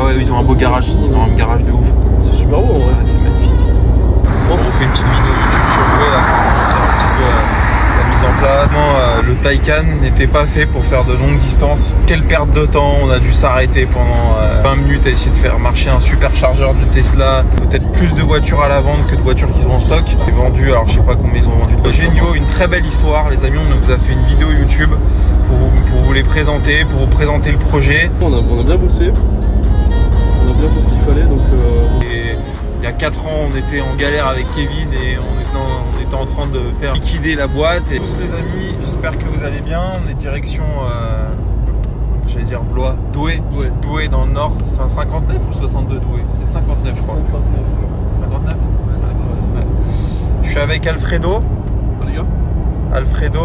ouais, ils ont un beau garage, ils ont un garage de ouf. C'est super beau en vrai. Ouais, c'est magnifique. Bon, on fait une petite vidéo YouTube sur Douai là pour montrer un petit peu la mise en place. Le Taycan n'était pas fait pour faire de longues distances. Quelle perte de temps, on a dû s'arrêter pendant 20 minutes à essayer de faire marcher un superchargeur de Tesla. Peut-être plus de voitures à la vente que de voitures qu'ils ont en stock. C'est vendu, alors je sais pas combien ils ont vendu. Géniaux, une très belle histoire. Les amis, on vous a fait une vidéo YouTube pour vous les présenter, pour vous présenter le projet. On a bien bossé. On a bien fait ce qu'il fallait donc. Et il y a 4 ans, on était en galère avec Kevin et on était en train de faire liquider la boîte. Et tous les amis, j'espère que vous allez bien. On est direction, j'allais dire Blois, Douai dans le nord. C'est un 59 ou 62 Douai? C'est 59 je crois. 59 ouais. Je suis avec Alfredo. Ah, les gars. Alfredo,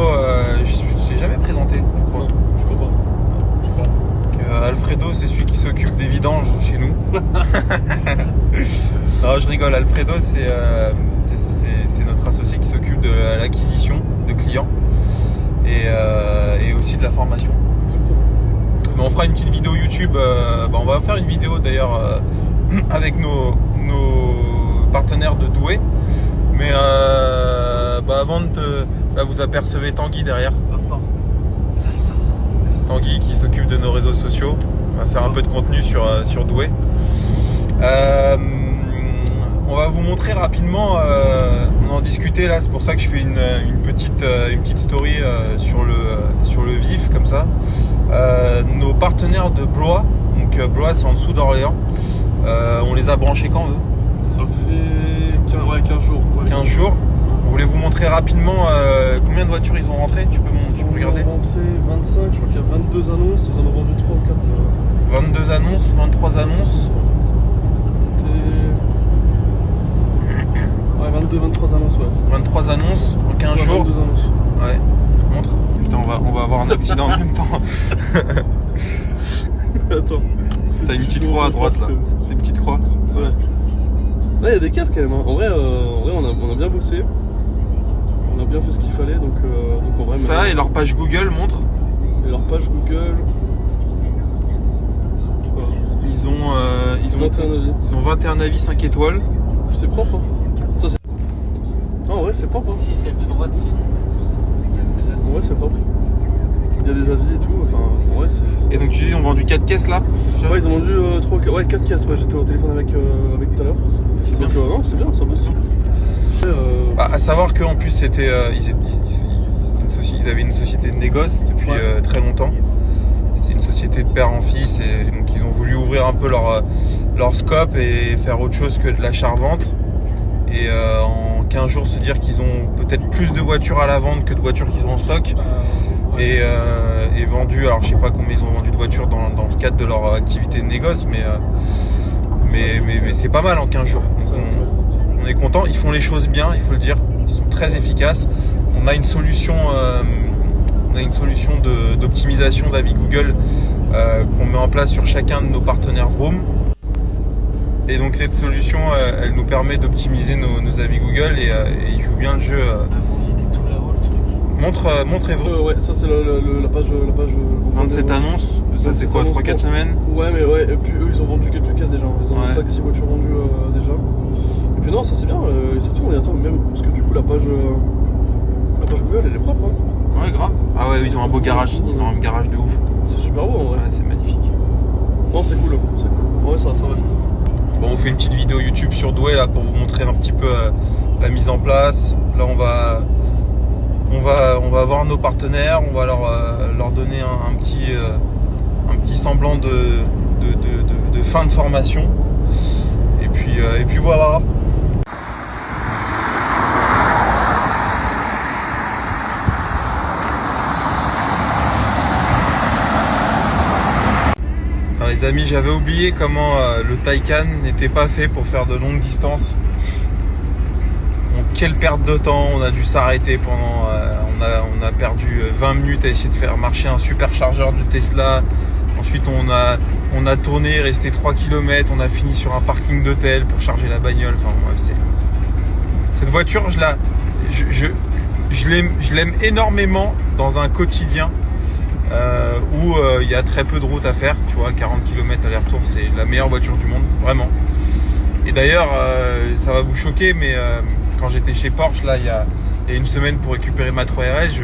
je t'ai jamais présenté, je crois. Non, je crois pas. Alfredo, c'est celui qui s'occupe des vidanges chez nous. Non, je rigole. Alfredo, c'est notre associé qui s'occupe de l'acquisition de clients et aussi de la formation. Exactement. Mais on fera une petite vidéo YouTube. On va faire une vidéo d'ailleurs avec nos partenaires de Douai. Mais avant de te... Là, vous apercevez Tanguy derrière. Tanguy qui s'occupe de nos réseaux sociaux. On va faire un peu de contenu sur Douai. On va vous montrer rapidement, on en discutait là, c'est pour ça que je fais une petite story sur le vif comme ça. Nos partenaires de Blois, donc Blois c'est en dessous d'Orléans, on les a branchés quand eux? Ça fait 15 jours. Ouais. 15 jours. On voulait vous montrer rapidement combien de voitures ils ont rentré. Tu peux regarder. Ils ont rentré 25, je crois qu'il y a 22 annonces, ils en ont vendu 3 ou 4. 22 annonces, 23 annonces. Ouais, 23 annonces, ouais. 23 annonces en 15 jours. 22 annonces. Ouais, montre. Putain, on va avoir un accident en même temps. Attends. T'as une petite croix à droite là. C'est une petite croix. Ouais. Là, il y a des cartes quand même. Hein. En vrai, on a bien bossé. On a bien fait ce qu'il fallait. Donc en vrai. Ça et leur page Google montre. Et leur page Google. Voilà. Ils ont 21 avis 5 étoiles. C'est propre. Hein. Ça, c'est... Ah ouais, c'est propre. Hein. Si, celle de droite, si. Ouais, c'est propre. Il y a des avis et tout. Enfin, ouais, c'est... Et donc tu dis, ils ont vendu 4 caisses là? Ouais, ils ont vendu 4 caisses. Ouais, j'étais au téléphone avec tout à l'heure. C'est bien. Non, c'est bien, ça bosse. À savoir qu'en plus c'était ils avaient une société de négoce depuis très longtemps. C'est une société de père en fils et donc ils ont voulu ouvrir un peu leur scope et faire autre chose que de l'achat-revente. Et en 15 jours se dire qu'ils ont peut-être plus de voitures à la vente que de voitures qu'ils ont en stock. Et vendu, alors je sais pas combien ils ont vendu de voitures dans le cadre de leur activité de négoce, mais c'est pas mal en 15 jours. Donc on est content, ils font les choses bien, il faut le dire, ils sont très efficaces. On a une solution, d'optimisation d'avis Google qu'on met en place sur chacun de nos partenaires Vroom. Et donc cette solution, elle nous permet d'optimiser nos avis Google et ils jouent bien le jeu. Il était tout là-haut le truc. Montrez-vous. Ouais, ça c'est la page. 27 annonces, ça c'est quoi, 3-4 semaines? Ouais, mais ouais, et puis eux ils ont vendu quelques caisses déjà. Ils ont 5-6 voitures vendues déjà. Et puis non, ça c'est bien, et surtout on y attend même, parce que du coup la page Google elle est propre. Hein. Ouais, grave. Ah ouais, ils ont un beau garage, ils ont un garage de ouf. C'est super beau en vrai. Ouais, c'est magnifique. Non, c'est cool. Ouais, ça va vite. Bon, on fait une petite vidéo YouTube sur Douai là pour vous montrer un petit peu la mise en place. Là, on va voir nos partenaires, on va leur donner un petit semblant de fin de formation. Et puis voilà. Alors les amis, j'avais oublié comment le Taycan n'était pas fait pour faire de longues distances. Donc, quelle perte de temps, on a dû s'arrêter pendant... on a perdu 20 minutes à essayer de faire marcher un superchargeur de Tesla. Ensuite on a tourné, resté 3 km, on a fini sur un parking d'hôtel pour charger la bagnole. Enfin bref, cette voiture, je l'aime énormément dans un quotidien où il y a très peu de route à faire, tu vois, 40 km aller-retour, c'est la meilleure voiture du monde, vraiment. Et d'ailleurs, ça va vous choquer, mais quand j'étais chez Porsche, là, il y a une semaine pour récupérer ma 3RS,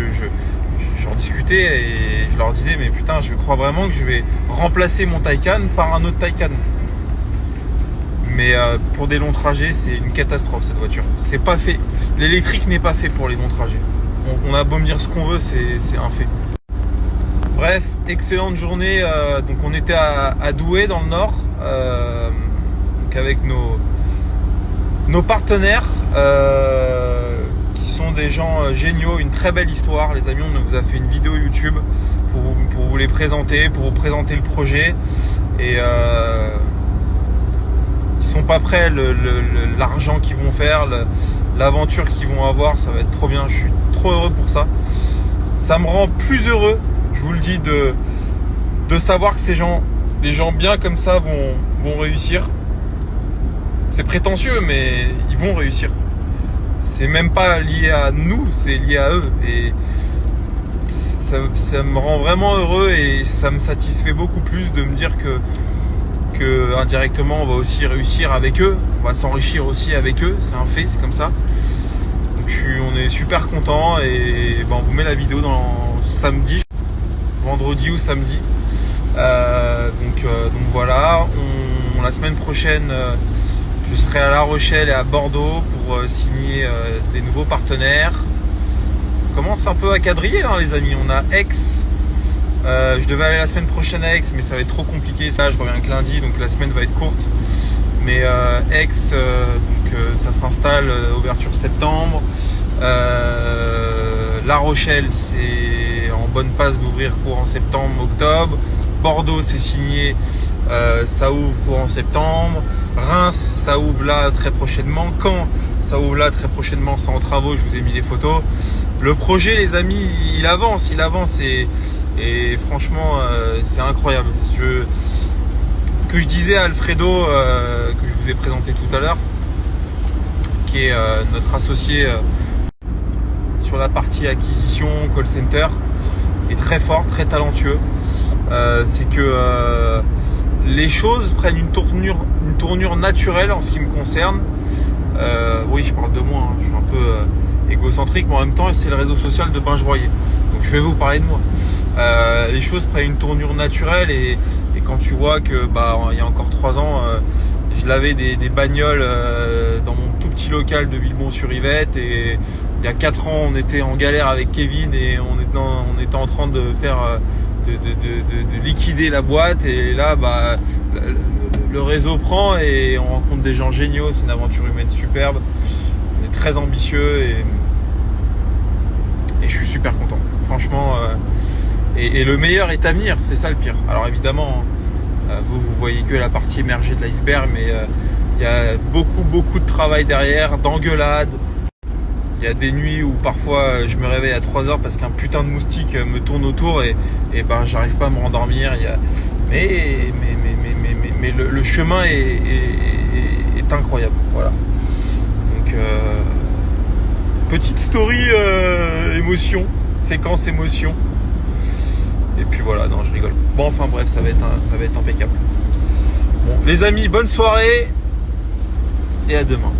j'en discutais et je leur disais, mais putain, je crois vraiment que je vais remplacer mon Taycan par un autre Taycan. Mais pour des longs trajets, c'est une catastrophe cette voiture. C'est pas fait. L'électrique n'est pas fait pour les longs trajets. On a beau me dire ce qu'on veut, c'est un fait. Bref, excellente journée. Donc on était à Douai dans le Nord, donc avec nos partenaires qui sont des gens géniaux, une très belle histoire. Les amis, on vous a fait une vidéo YouTube pour vous les présenter, pour vous présenter le projet. Et ils sont pas prêts, l'argent qu'ils vont faire, l'aventure qu'ils vont avoir, ça va être trop bien. Je suis trop heureux pour ça. Ça me rend plus heureux, je vous le dis, de savoir que des gens bien comme ça vont réussir. C'est prétentieux, mais ils vont réussir. C'est même pas lié à nous, c'est lié à eux. Et ça me rend vraiment heureux et ça me satisfait beaucoup plus de me dire que indirectement on va aussi réussir avec eux, on va s'enrichir aussi avec eux, c'est un fait, c'est comme ça. Donc on est super content et on vous met la vidéo dans samedi, vendredi ou samedi. Donc voilà, la semaine prochaine je serai à La Rochelle et à Bordeaux pour signer des nouveaux partenaires. On commence un peu à quadriller là les amis, on a Aix. Je devais aller la semaine prochaine à Aix, mais ça va être trop compliqué. Ça, je reviens que lundi, donc la semaine va être courte. Mais Aix, ça s'installe, ouverture septembre. La Rochelle, c'est en bonne passe d'ouvrir courant septembre, octobre. Bordeaux, c'est signé, ça ouvre courant septembre. Reims, ça ouvre là très prochainement. Caen, ça ouvre là très prochainement, c'est en travaux, je vous ai mis les photos. Le projet, les amis, il avance et franchement, c'est incroyable. Ce que je disais à Alfredo, que je vous ai présenté tout à l'heure, qui est notre associé sur la partie acquisition, call center, qui est très fort, très talentueux, c'est que les choses prennent une tournure naturelle en ce qui me concerne. Oui, je parle de moi, hein, je suis un peu égocentrique, mais en même temps, c'est le réseau social de Binge Royer. Donc je vais vous parler de moi. Les choses prennent une tournure naturelle et quand tu vois que il y a encore 3 ans, je lavais des bagnoles dans mon tout petit local de Villebon-sur-Yvette et il y a 4 ans, on était en galère avec Kevin et on était en train de faire de liquider la boîte et là le réseau prend et on rencontre des gens géniaux, c'est une aventure humaine superbe, on est très ambitieux et je suis super content, franchement, et le meilleur est à venir, c'est ça le pire. Alors évidemment, vous voyez que la partie émergée de l'iceberg, mais il y a beaucoup de travail derrière, d'engueulades. Il y a des nuits où parfois je me réveille à 3h parce qu'un putain de moustique me tourne autour et j'arrive pas à me rendormir. Mais le chemin est incroyable. Voilà. Donc petite story émotion, séquence émotion. Et puis voilà, non je rigole. Bon enfin bref, ça va être impeccable. Bon les amis, bonne soirée et à demain.